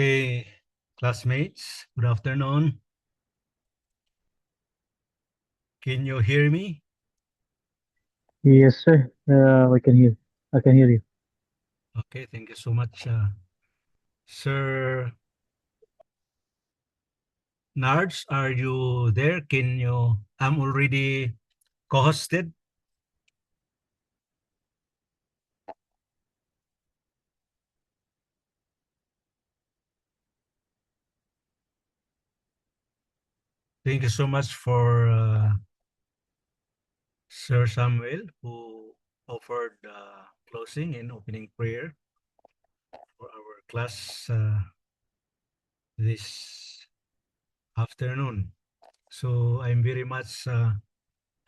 Okay, classmates, good afternoon. Can you hear me? Yes, sir. I can hear. I can hear you. Okay, thank you so much, Sir Nards. Are you there? I'm already co-hosted. Thank you so much for Sir Samuel, who offered closing and opening prayer for our class this afternoon. So I'm very much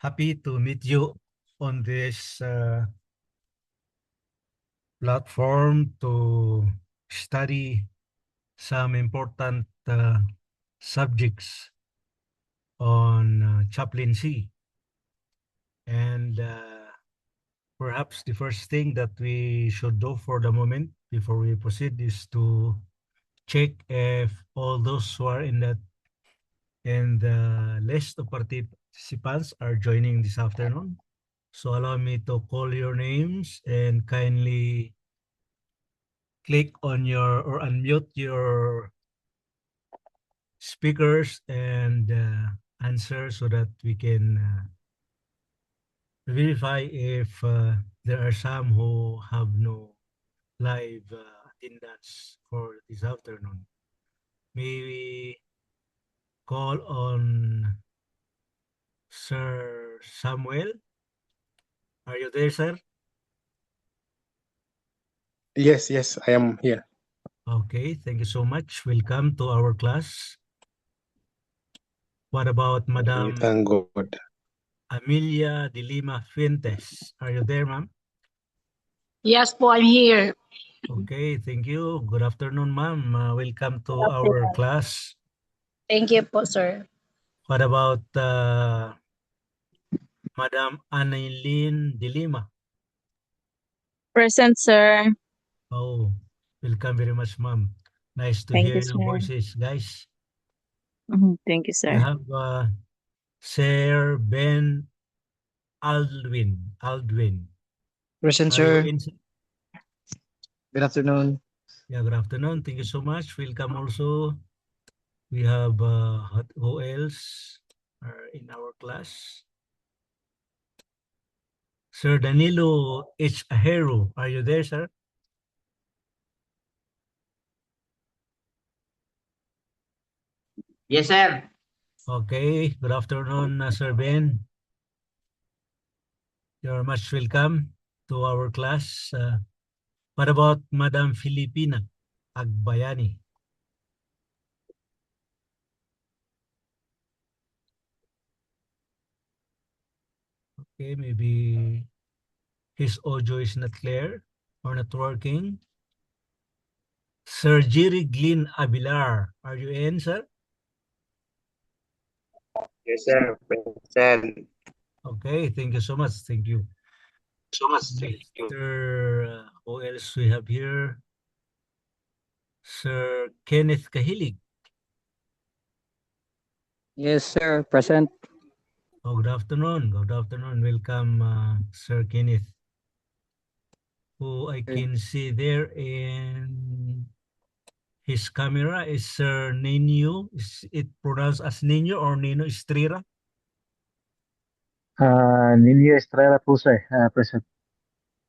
happy to meet you on this platform to study some important subjects on chaplaincy. And perhaps the first thing that we should do for the moment before we proceed is to check if all those who are in the list of participants are joining this afternoon. So allow me to call your names and kindly click on your or unmute your speakers and answer so that we can verify if there are some who have no live attendance for this afternoon. May we call on Sir Samuel? Are you there, sir? Yes, I am here. Okay, thank you so much. Welcome to our class. What about Okay, Madam thank God. Amelia de Lima Fuentes? Are you there, ma'am? Yes po, I'm here. Okay, thank you. Good afternoon, ma'am. Welcome to Good our afternoon. class. Thank you po, sir. What about Madam Annalyn de Lima? Present, sir. Oh, welcome very much, ma'am. Nice to Thank hear you, your sir. voices, guys. Thank you, We sir. have Sir Ben Aldwin. Present, Are you sir. in? Good afternoon. Yeah, good afternoon. Thank you so much. Welcome also. We have who else are in our class? Sir Danilo H. Ahero. Are you there, sir? Yes, sir. Okay. Good afternoon, Sir Ben. You're much welcome to our class. What about Madam Filipina Agbayani? Okay, maybe his audio is not clear or not working. Sir Jerry Glynn Abilar, are you in, sir? Yes, sir. Present. Okay, thank you so much. Thank you. Thank you. Mr. Who else we have here? Sir Kenneth Kahilig. Yes, sir. Present. Oh, good afternoon. Good afternoon. Welcome, Sir Kenneth, who I can see there in his camera is Sir Nino. Is it pronounced as Nino or Nino Estrera? Nino Estrella po, sir. Present.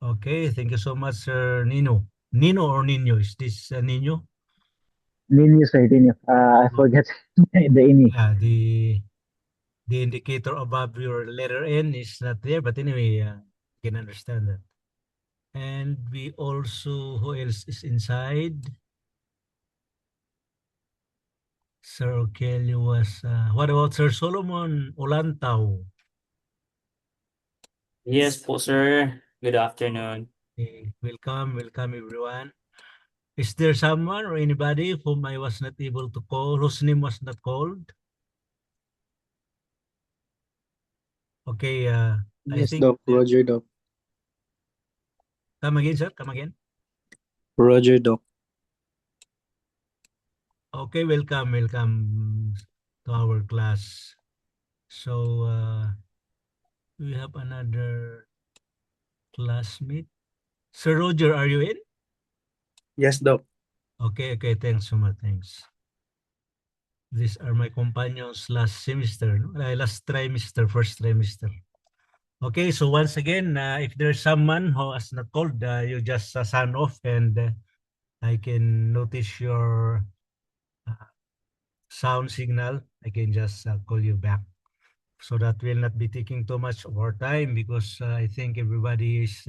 Okay, thank you so much, Sir Nino. Nino or Nino? Is this Nino? Nino, sir. Nino. I Oh, forget the ini. yeah, the indicator above your letter N is not there, but anyway, you can understand that. And we also, who else is inside? Sir Kelly was, what about Sir Solomon Olantau? Yes po, sir. Good afternoon. Okay, welcome everyone. Is there someone or anybody whom I was not able to call, whose name was not called? Okay, I Yes, think, Doc. Roger, Doc. come again, sir, come again. Roger, Doc. Okay, welcome to our class. So we have another classmate. Sir Roger, are you in? Yes, Doc. Okay, thanks so much, thanks. These are my companions last semester, last trimester, first trimester. Okay, so once again, if there's someone who has not called, you just sign off and I can notice your sound signal. I can just call you back. So that will not be taking too much of our time because I think everybody is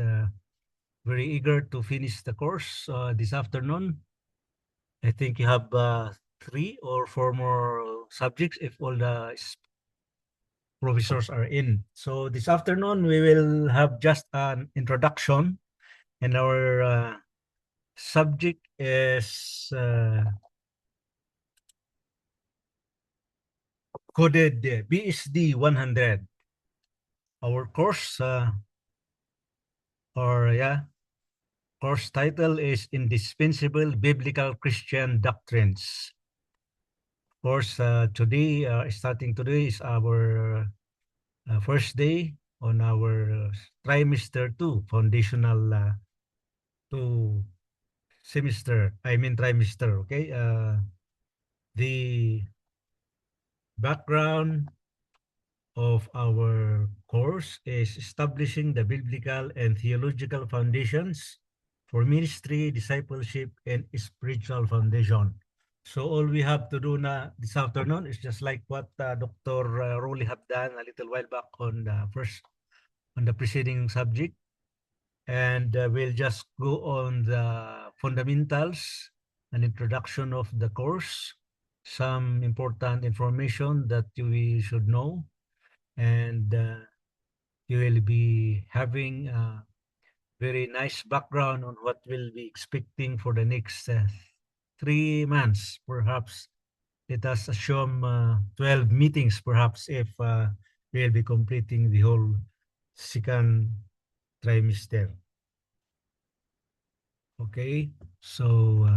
very eager to finish the course this afternoon. I think you have 3 or 4 more subjects if all the professors are in. So this afternoon, we will have just an introduction and our subject is coded BSD 100. Our course course title is Indispensable Biblical Christian Doctrines. Of course, starting today is our first day on our trimester 2, foundational 2 trimester, okay? The background of our course is establishing the biblical and theological foundations for ministry, discipleship, and spiritual foundation. So all we have to do this afternoon is just like what Dr. Rowley have done a little while back on the preceding subject. And we'll just go on the fundamentals, an introduction of the course, some important information that we should know, and you will be having a very nice background on what we'll be expecting for the next 3 months, perhaps. Let us assume 12 meetings, perhaps, if we'll be completing the whole second trimester. Okay, so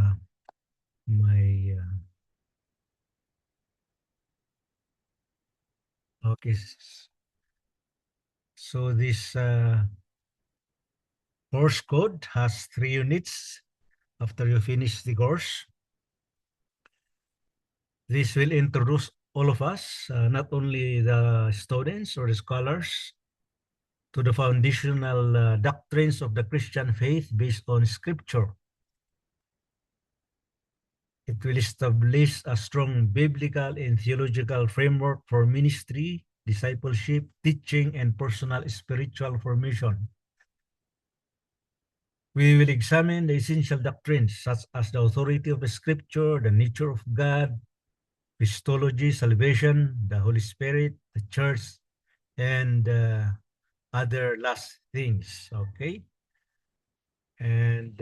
okay, so this course code has 3 units after you finish the course. This will introduce all of us, not only the students or the scholars, to the foundational doctrines of the Christian faith based on Scripture. It will establish a strong biblical and theological framework for ministry, discipleship, teaching, and personal spiritual formation. We will examine the essential doctrines such as the authority of the Scripture, the nature of God, Christology, salvation, the Holy Spirit, the Church, and other last things. Okay. And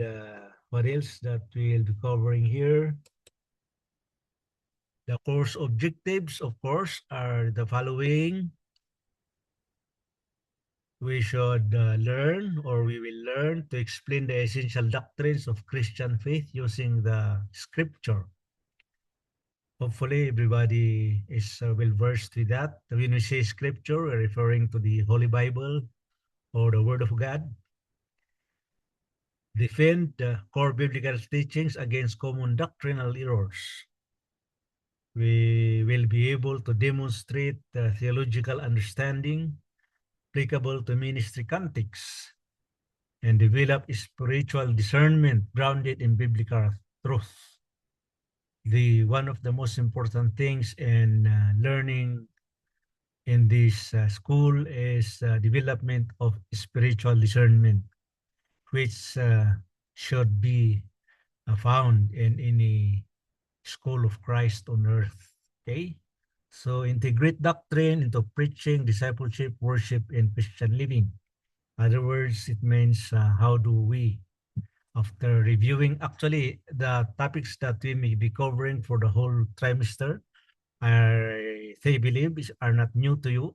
what else that we'll be covering here? The course objectives, of course, are the following. We should learn, or we will learn, to explain the essential doctrines of Christian faith using the Scripture. Hopefully, everybody is well versed with that. When we say Scripture, we're referring to the Holy Bible or the Word of God. Defend the core biblical teachings against common doctrinal errors. We will be able to demonstrate the theological understanding applicable to ministry context and develop spiritual discernment grounded in biblical truth. One of the most important things in learning in this school is development of spiritual discernment, which should be found in any school of Christ on earth. Okay? So integrate doctrine into preaching, discipleship, worship, and Christian living. In other words, it means how do we, after reviewing, actually the topics that we may be covering for the whole trimester, they believe are not new to you.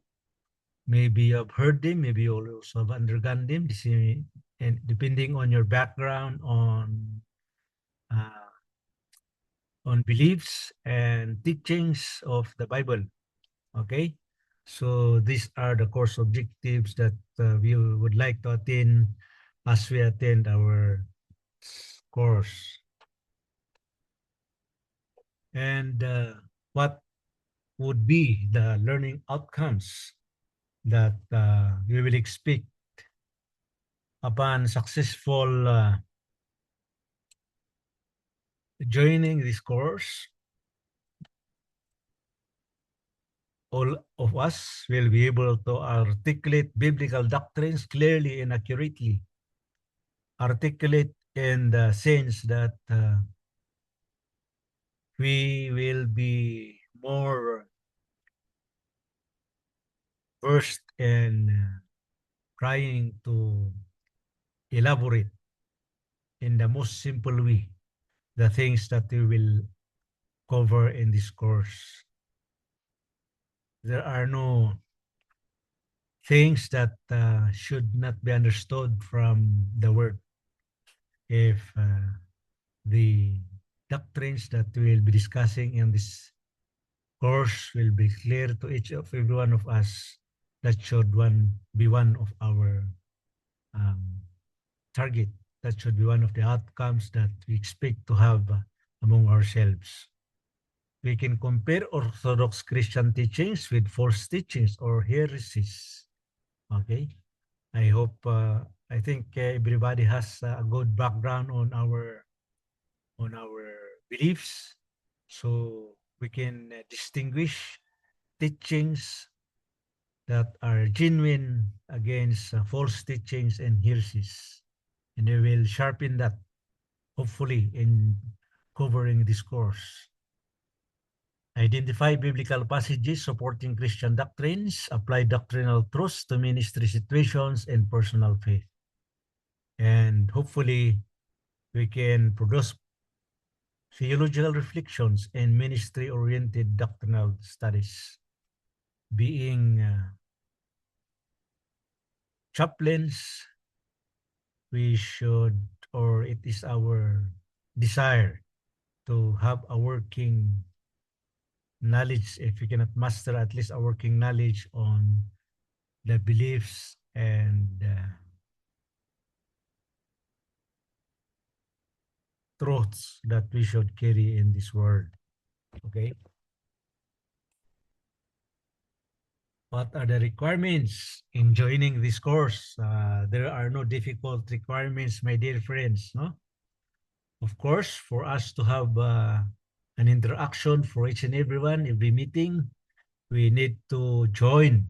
Maybe you have heard them, maybe you also have undergone them, and depending on your background on on beliefs and teachings of the Bible. Okay? So these are the course objectives that we would like to attain as we attend our course. And what would be the learning outcomes that we will expect upon successful joining this course? All of us will be able to articulate biblical doctrines clearly and accurately. Articulate in the sense that we will be more versed in trying to elaborate in the most simple way the things that we will cover in this course. There are no things that should not be understood from the word. If the doctrines that we will be discussing in this course will be clear to each of every one of us, that should be one of our target. That should be one of the outcomes that we expect to have among ourselves. We can compare Orthodox Christian teachings with false teachings or heresies. Okay, I hope, I think everybody has a good background on our beliefs, so we can distinguish teachings that are genuine against false teachings and heresies, and we will sharpen that hopefully in covering this course. Identify biblical passages supporting Christian doctrines, apply doctrinal truths to ministry situations and personal faith. And hopefully, we can produce theological reflections and ministry-oriented doctrinal studies. Being chaplains, we should, or it is our desire to have a working knowledge, if we cannot master, at least a working knowledge on the beliefs and truths that we should carry in this world. Okay? What are the requirements in joining this course? There are no difficult requirements, my dear friends, no? Of course, for us to have an interaction for each and everyone, every meeting, we need to join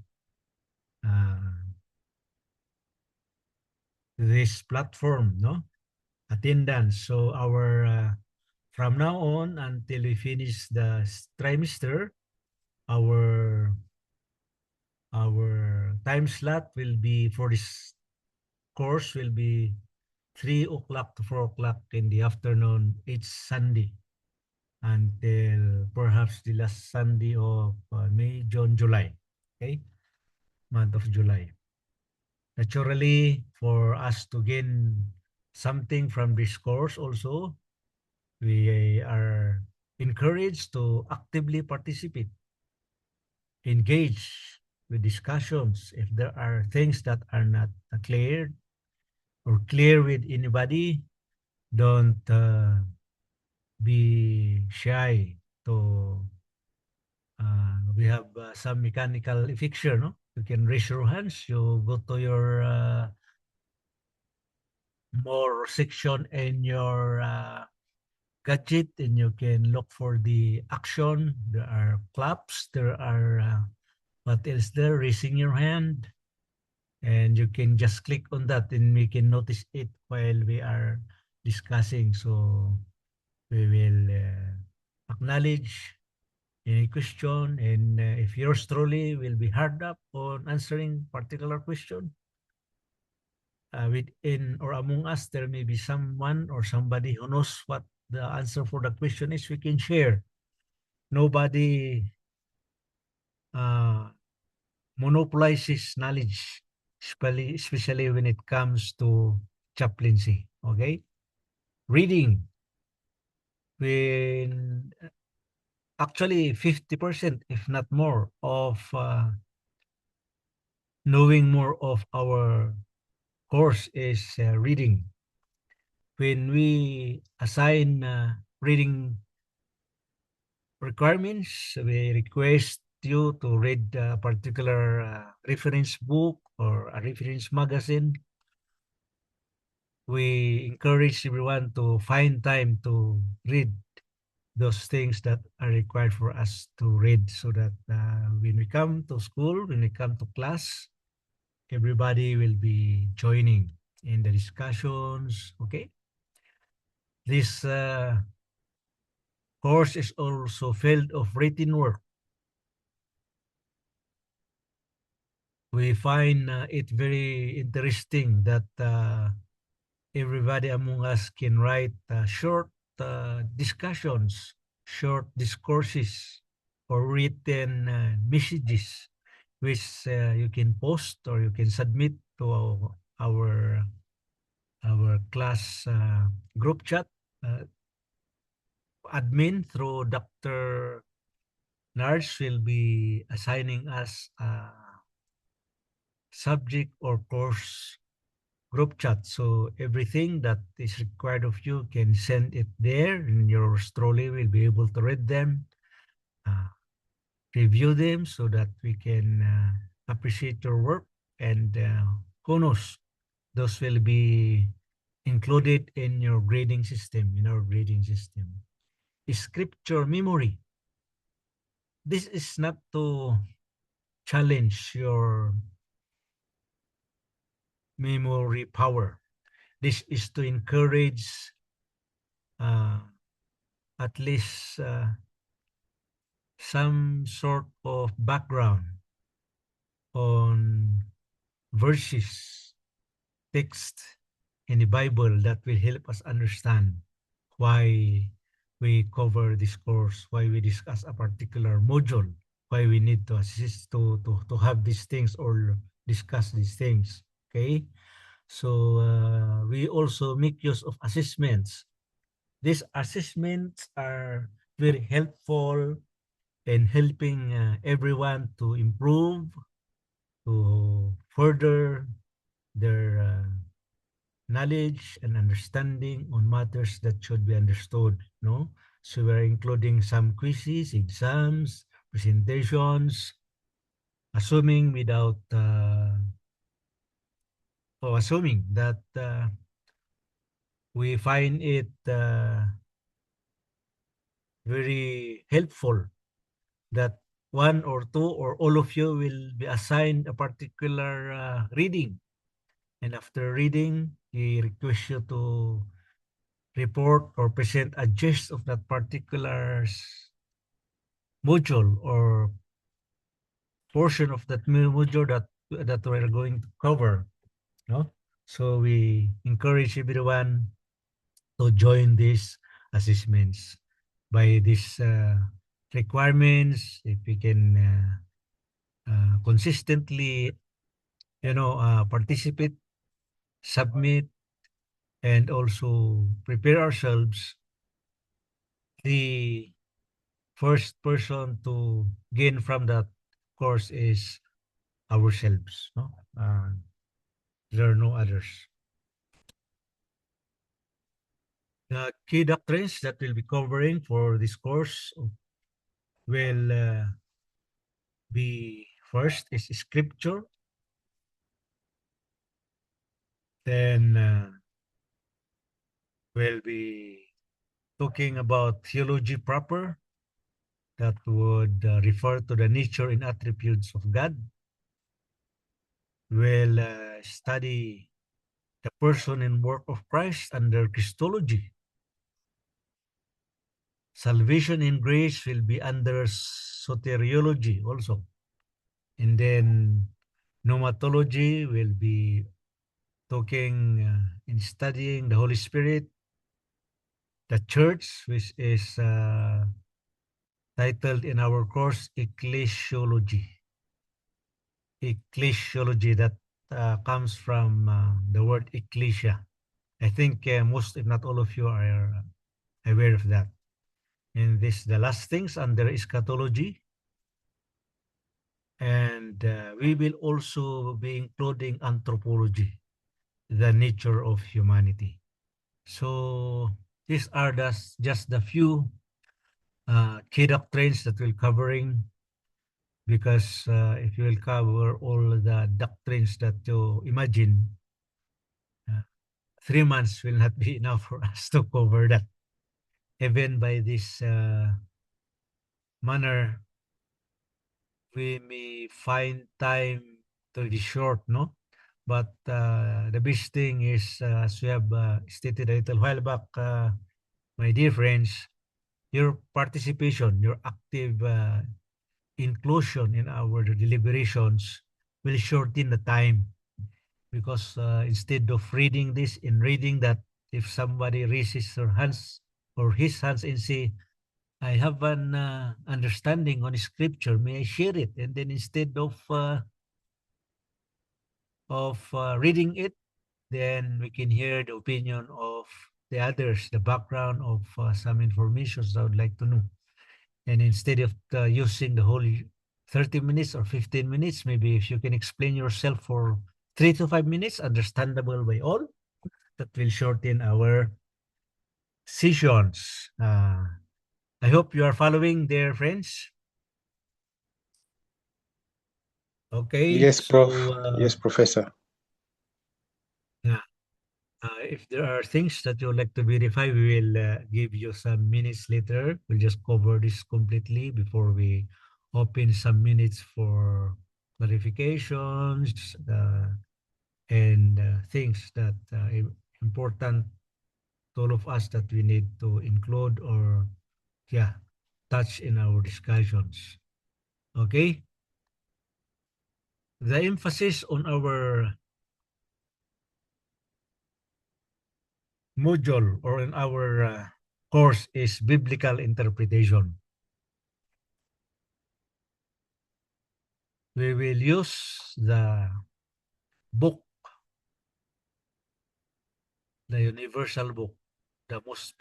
this platform, no? Attendance. So our from now on until we finish the trimester, our time slot will be for this course will be 3 o'clock to 4 o'clock in the afternoon each Sunday until perhaps the last Sunday of May, June, July. Okay, month of July. Naturally, for us to gain something from this course also, we are encouraged to actively participate, engage with discussions. If there are things that are not clear or clear with anybody, don't be shy to we have some mechanical fixture, no? You can raise your hands, you go to your more section in your gadget, and you can look for the action. There are claps, there are what else there, raising your hand, and you can just click on that and we can notice it while we are discussing. So we will acknowledge any question, and if yours truly will be hard up on answering particular question, within or among us, there may be someone or somebody who knows what the answer for the question is. We can share. Nobody monopolizes knowledge, especially when it comes to chaplaincy. Okay, reading. when actually 50%, if not more, of knowing more of our course is reading. When we assign reading requirements, we request you to read a particular reference book or a reference magazine. We encourage everyone to find time to read those things that are required for us to read, so that when we come to school, when we come to class, everybody will be joining in the discussions. Okay. This course is also filled of written work. We find it very interesting that everybody among us can write short discussions, short discourses, or written messages, which you can post or you can submit to our class group chat. Admin through Dr. Narj will be assigning us a subject or course group chat. So everything that is required of you can send it there, and your trolley will be able to read them, review them, so that we can appreciate your work. And who knows, those will be included in your grading system, in our grading system. Scripture memory. This is not to challenge your memory power. This is to encourage at least some sort of background on verses, text in the Bible that will help us understand why we cover this course, why we discuss a particular module, why we need to assist to have these things or discuss these things. Okay. So we also make use of assessments. These assessments are very helpful in helping everyone to improve, to further their knowledge and understanding on matters that should be understood. No, so we're including some quizzes, exams, presentations, assuming that we find it very helpful that one or two or all of you will be assigned a particular reading. And after reading, we request you to report or present a gist of that particular module or portion of that module that we're going to cover. No? So we encourage everyone to join these assessments. By these requirements, if we can consistently, participate, submit, and also prepare ourselves, the first person to gain from that course is ourselves. No, there are no others. The key doctrines that we'll be covering for this course will be, first is scripture, then we'll be talking about theology proper, that would refer to the nature and attributes of God. We'll study the person and work of Christ under Christology. Salvation and grace will be under soteriology also. And then pneumatology will be talking and studying the Holy Spirit, the church, which is titled in our course ecclesiology. Ecclesiology, that comes from the word ecclesia. I think most, if not all of you, are aware of that. in this, the last things under eschatology. And we will also be including anthropology, the nature of humanity. So these are just the few key doctrines that we're covering, because if you will cover all the doctrines that you imagine, 3 months will not be enough for us to cover that. Even by this manner, we may find time to be short, no? But the best thing is, as we have stated a little while back, my dear friends, your participation, your active inclusion in our deliberations will shorten the time, because instead of reading this and reading that, if somebody raises her hands or his hands and say, I have an understanding on scripture, may I share it? And then instead of reading it, then we can hear the opinion of the others, the background of some information I would like to know. And instead of using the whole 30 minutes or 15 minutes, maybe if you can explain yourself for 3 to 5 minutes, understandable by all, that will shorten our sessions. I hope you are following, dear friends. Okay. Yes, so, Prof. Yes, Professor. if there are things that you would like to verify, we will give you some minutes later. We'll just cover this completely before we open some minutes for clarifications and things that important to all of us that we need to include or touch in our discussions. Okay? The emphasis on our module or in our course is biblical interpretation. We will use the book, the universal book, the most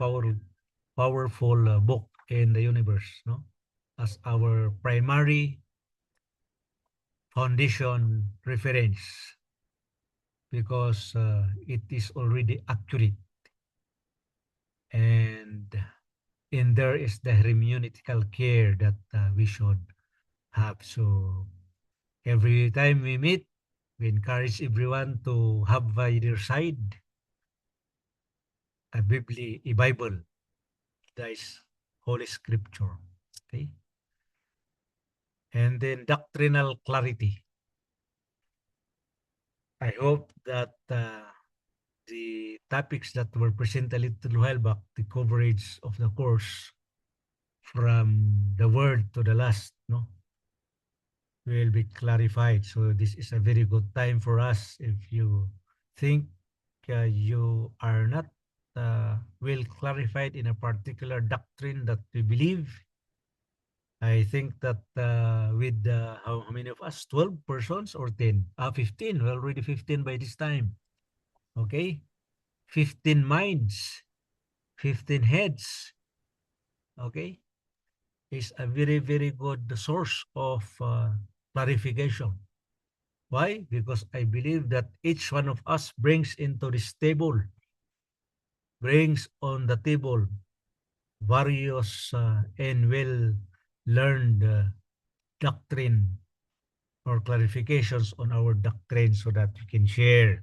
powerful book in the universe, no, as our primary foundation reference, because it is already accurate, and in there is the hermeneutical care that we should have. So every time we meet, we encourage everyone to have by their side a Bible, that is Holy Scripture. Okay? And then doctrinal clarity. I hope that the topics that were presented a little while back, the coverage of the course from the word to the last, no, will be clarified. So this is a very good time for us. If you think you are not well clarified in a particular doctrine that we believe, I think that with how many of us? 12 persons or 10? 15. We're already 15 by this time. Okay? 15 minds, 15 heads. Okay? Is a very, very good source of clarification. Why? Because I believe that each one of us brings into this table, brings on the table various and well-learned doctrine or clarifications on our doctrine, so that we can share.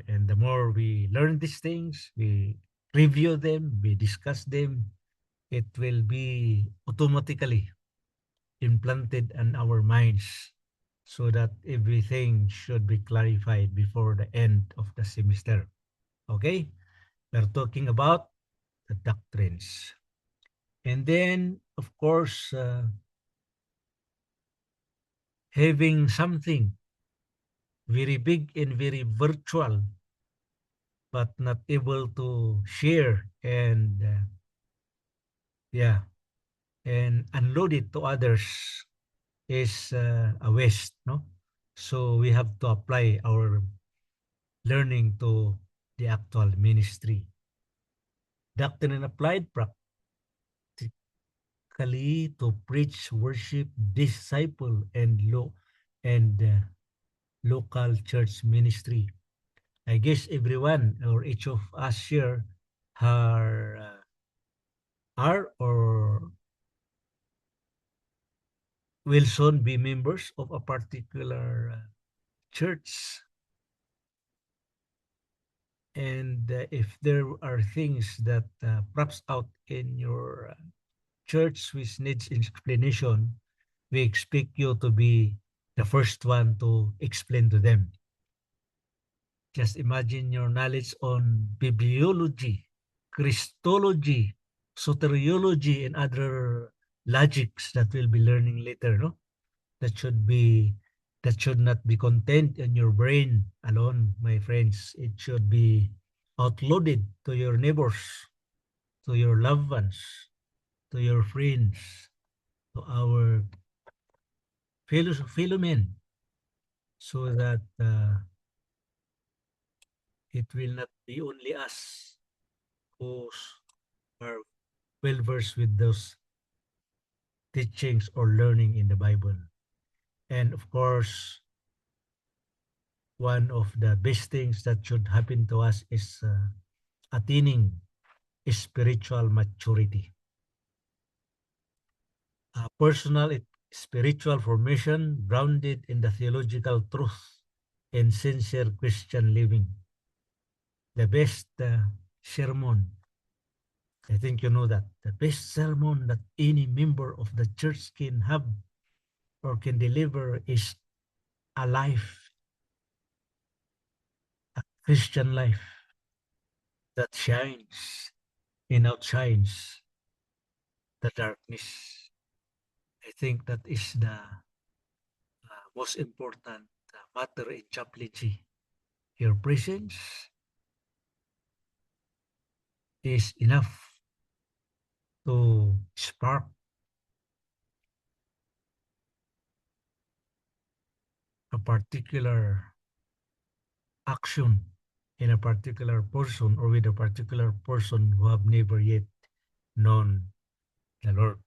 And the more we learn these things, we review them, we discuss them, it will be automatically implanted in our minds, so that everything should be clarified before the end of the semester. Okay? We're talking about the doctrines. And then, of course, having something very big and very virtual, but not able to share and and unload it to others is a waste, no? So we have to apply our learning to the actual ministry. Doctrine and applied practically to preach, worship, disciple, and local church ministry. I guess everyone or each of us here are or will soon be members of a particular church. And if there are things that pops out in your church which needs explanation, we expect you to be the first one to explain to them. Just imagine your knowledge on bibliology, Christology, soteriology, and other logics that we'll be learning later, no? That should not be contained in your brain alone, my friends. It should be outloaded to your neighbors, to your loved ones, to your friends, to our fellow men, so that it will not be only us who are well versed with those teachings or learning in the Bible. And of course, one of the best things that should happen to us is attaining spiritual maturity. Personal spiritual formation grounded in the theological truth and sincere Christian living. The best sermon, I think you know that, the best sermon that any member of the church can have or can deliver is a life, a Christian life that shines and outshines the darkness. I think that is the most important matter in chaplaincy. Your presence is enough to spark a particular action in a particular person or with a particular person who have never yet known the Lord.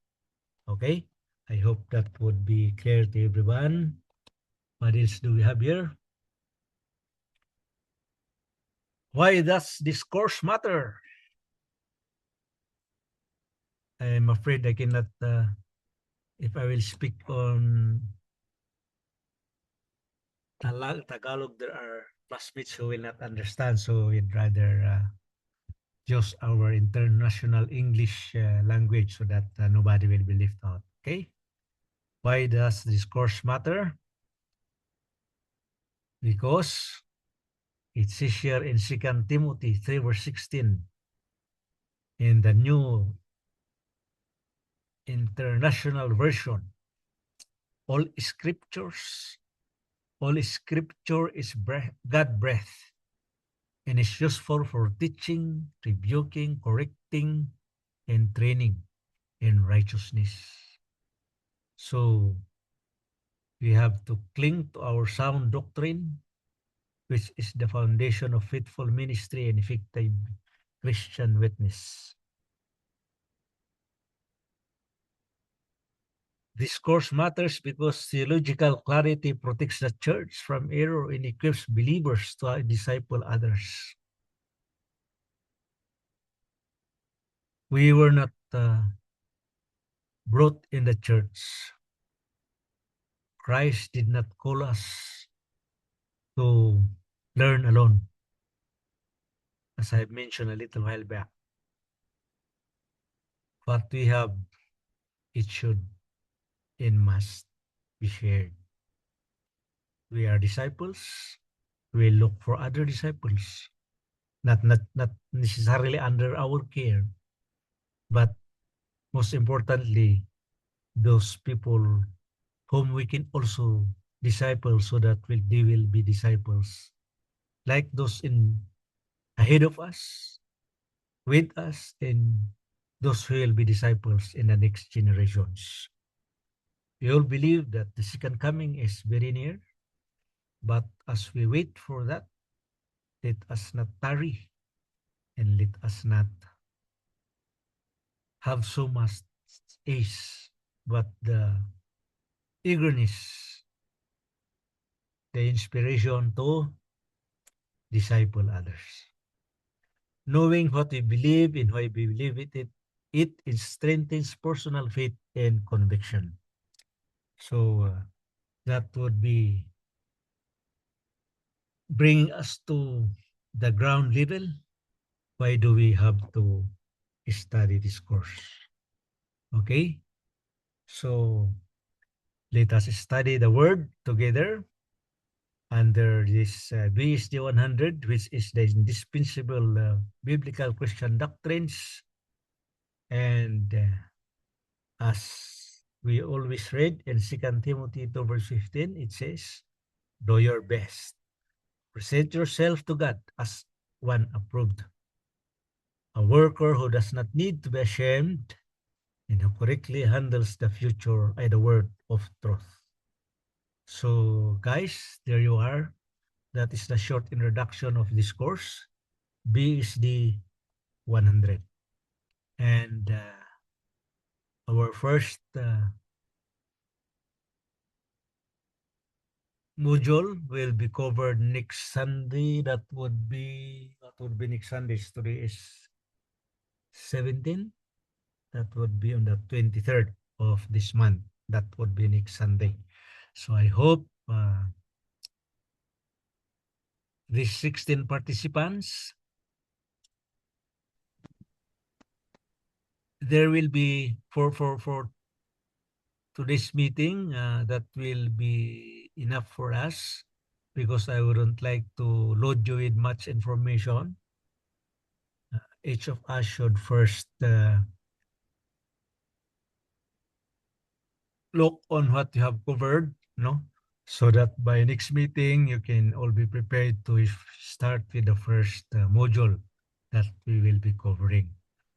Okay? I hope that would be clear to everyone. What else do we have here? Why does this course matter? I'm afraid I cannot, if I will speak on Tagalog, there are classmates who will not understand, so we'd rather use our international English language so that nobody will be left out. Okay? Why does this course matter? Because it says here in 2 Timothy 3 verse 16 in the New International Version, all scripture is God breath and is useful for teaching, rebuking, correcting, and training in righteousness. So we have to cling to our sound doctrine, which is the foundation of faithful ministry and effective Christian witness. This course matters because theological clarity protects the church from error and equips believers to disciple others. We were not brought in the church. Christ did not call us to learn alone, as I mentioned a little while back. What we have, it should and must be shared. We are disciples. We look for other disciples, not necessarily under our care, but most importantly, those people whom we can also disciple so that they will be disciples like those in ahead of us, with us, and those who will be disciples in the next generations. We all believe that the second coming is very near, but as we wait for that, let us not tarry and let us not have so much ace, but the eagerness, the inspiration to disciple others. Knowing what we believe and why we believe it strengthens personal faith and conviction. So that would be bringing us to the ground level. Why do we have to study this course? Okay, so let us study the word together under this BSD 100, which is the indispensable biblical Christian doctrines. And as we always read in 2 Timothy 2 verse 15, it says, do your best. Present yourself to God as one approved, a worker who does not need to be ashamed and who correctly handles the future and the word of truth. So guys, there you are. That is the short introduction of this course, BSD 100. And our first module will be covered next Sunday. What would be next Sunday? Today is 17. That would be on the 23rd of this month. That would be next Sunday. So I hope these 16 participants, there will be for today's meeting, that will be enough for us, because I wouldn't like to load you with much information. Each of us should first look on what you have covered, no? So that by next meeting, you can all be prepared to start with the first module that we will be covering.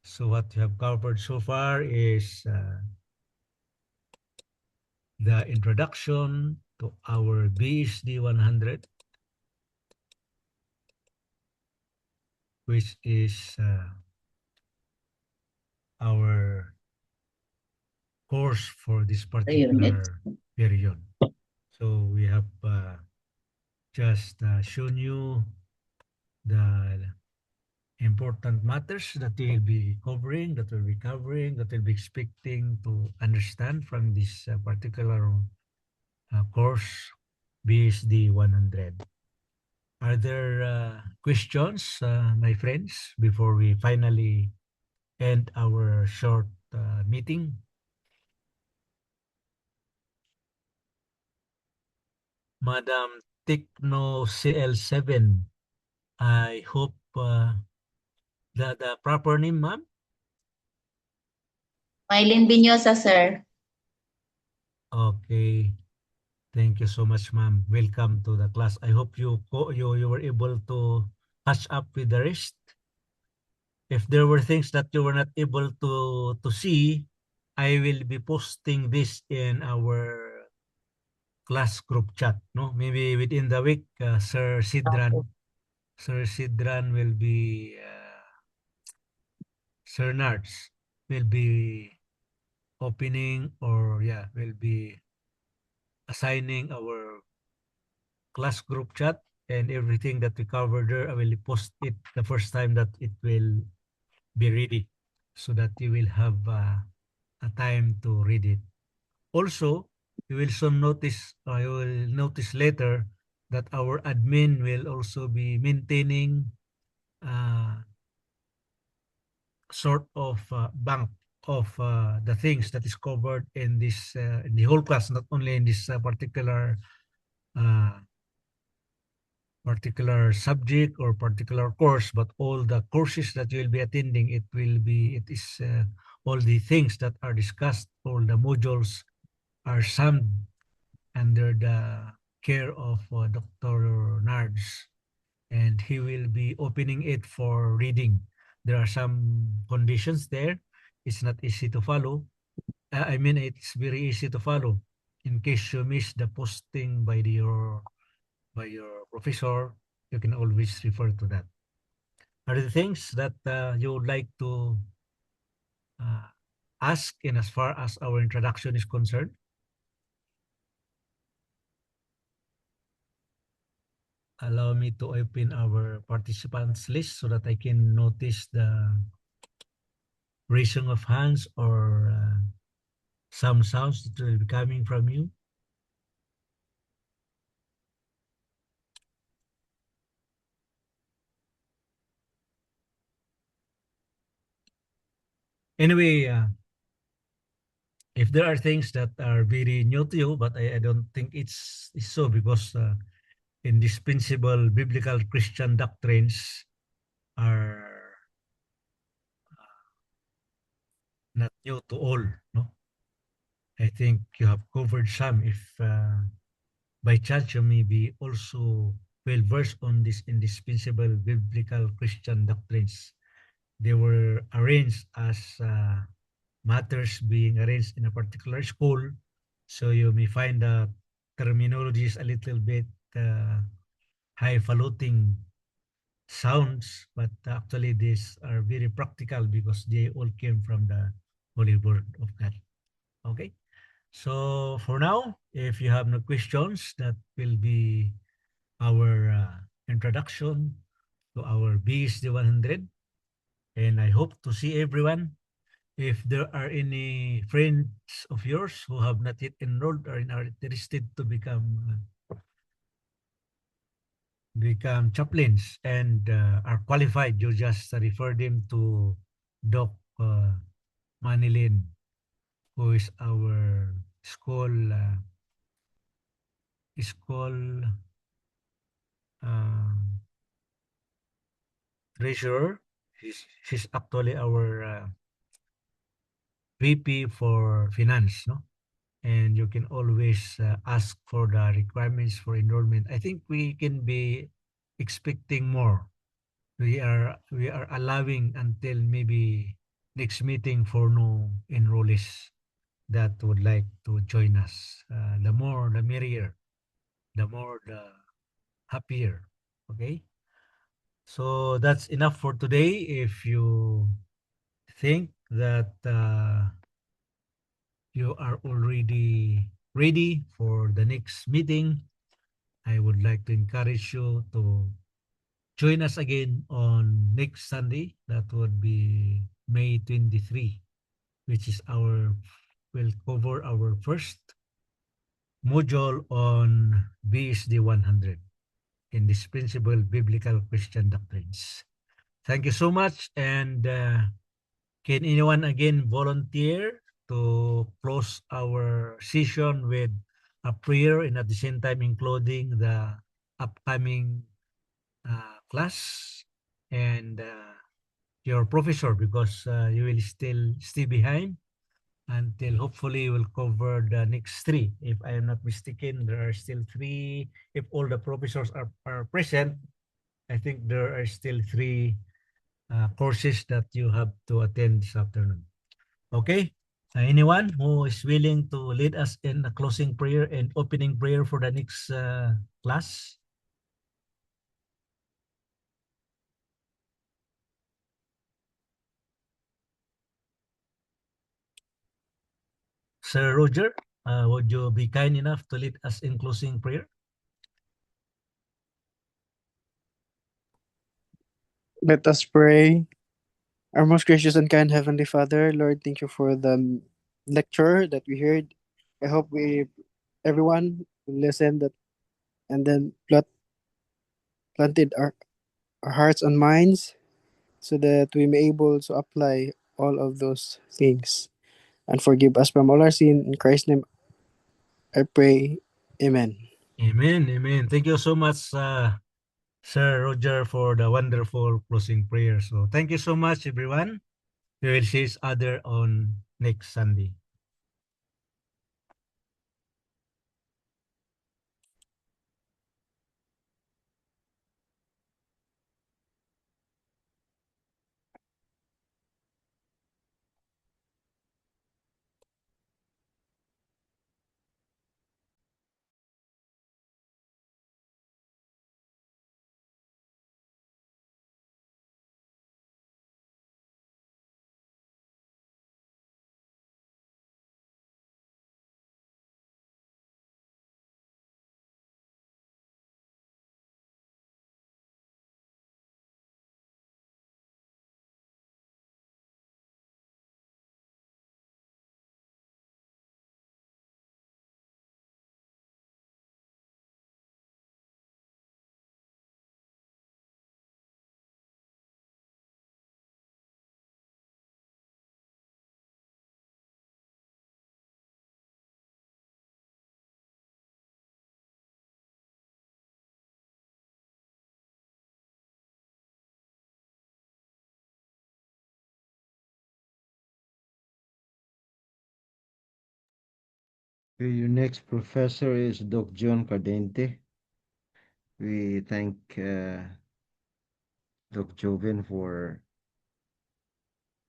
So what you have covered so far is the introduction to our BSD 100, which is our course for this particular period. So we have just shown you the important matters that we'll be covering, that we'll be expecting to understand from this particular course, BSD 100. Are there questions, my friends, before we finally end our short meeting? Madam Techno CL7, I hope the proper name, ma'am? Mylene Binyosa, sir. Okay. Thank you so much, ma'am. Welcome to the class. I hope you were able to catch up with the rest. If there were things that you were not able to see, I will be posting this in our class group chat. No, maybe within the week, Sir Sidran will be Sir Nards will be opening, or will be assigning our class group chat, and everything that we cover there, I will post it the first time that it will be ready, so that you will have a time to read it. Also, you will notice later that our admin will also be maintaining sort of bank of the things that is covered in this in the whole class, not only in this particular subject or particular course, but all the courses that you will be attending. It is all the things that are discussed, all the modules are summed under the care of Dr. Nards, and he will be opening it for reading. There are some conditions there. It's not easy to follow. I mean, it's very easy to follow. In case you miss the posting by your professor, you can always refer to that. Are there things that you would like to ask in as far as our introduction is concerned? Allow me to open our participants list so that I can notice the raising of hands or some sounds that will be coming from you. Anyway, if there are things that are very new to you, but I don't think it's so, because indispensable biblical Christian doctrines are not new to all, no? I think you have covered some. If by chance you may be also well versed on these indispensable biblical Christian doctrines. They were arranged as matters being arranged in a particular school, so you may find the terminologies a little bit highfalutin sounds, but actually these are very practical because they all came from the Holy Word of God. Okay, so for now, if you have no questions, that will be our introduction to our BSD 100, and I hope to see everyone. If there are any friends of yours who have not yet enrolled or are interested to become chaplains and are qualified, you just refer them to Doc Manilin, who is our school uh, treasurer. She's actually our VP for finance, no? And you can always ask for the requirements for enrollment. I think we can be expecting more. We are allowing until maybe next meeting for no enrollees that would like to join us. The more, the merrier. The more, the happier. Okay? So that's enough for today. If you think that you are already ready for the next meeting, I would like to encourage you to join us again on next Sunday. That would be May 23, which is we'll cover our first module on BSD 100, Indispensable Biblical Christian Doctrines. Thank you so much. And can anyone again volunteer to close our session with a prayer and at the same time including the upcoming class and your professor, because you will still stay behind until hopefully we'll cover the next three. If I am not mistaken, there are still three. If all the professors are present, I think there are still three courses that you have to attend this afternoon. Okay? Anyone who is willing to lead us in a closing prayer and opening prayer for the next class? Sir Roger, would you be kind enough to lead us in closing prayer? Let us pray. Our most gracious and kind Heavenly Father, Lord, thank you for the lecture that we heard. I hope everyone will listen that and then planted our hearts and minds so that we may able to apply all of those things and forgive us from all our sin. In Christ's name, I pray. Amen. Amen, amen. Thank you so much, Sir Roger, for the wonderful closing prayer. So thank you so much, everyone. We will see each other on next Sunday. Okay, your next professor is Doc John Cardente. We thank Doc Joven for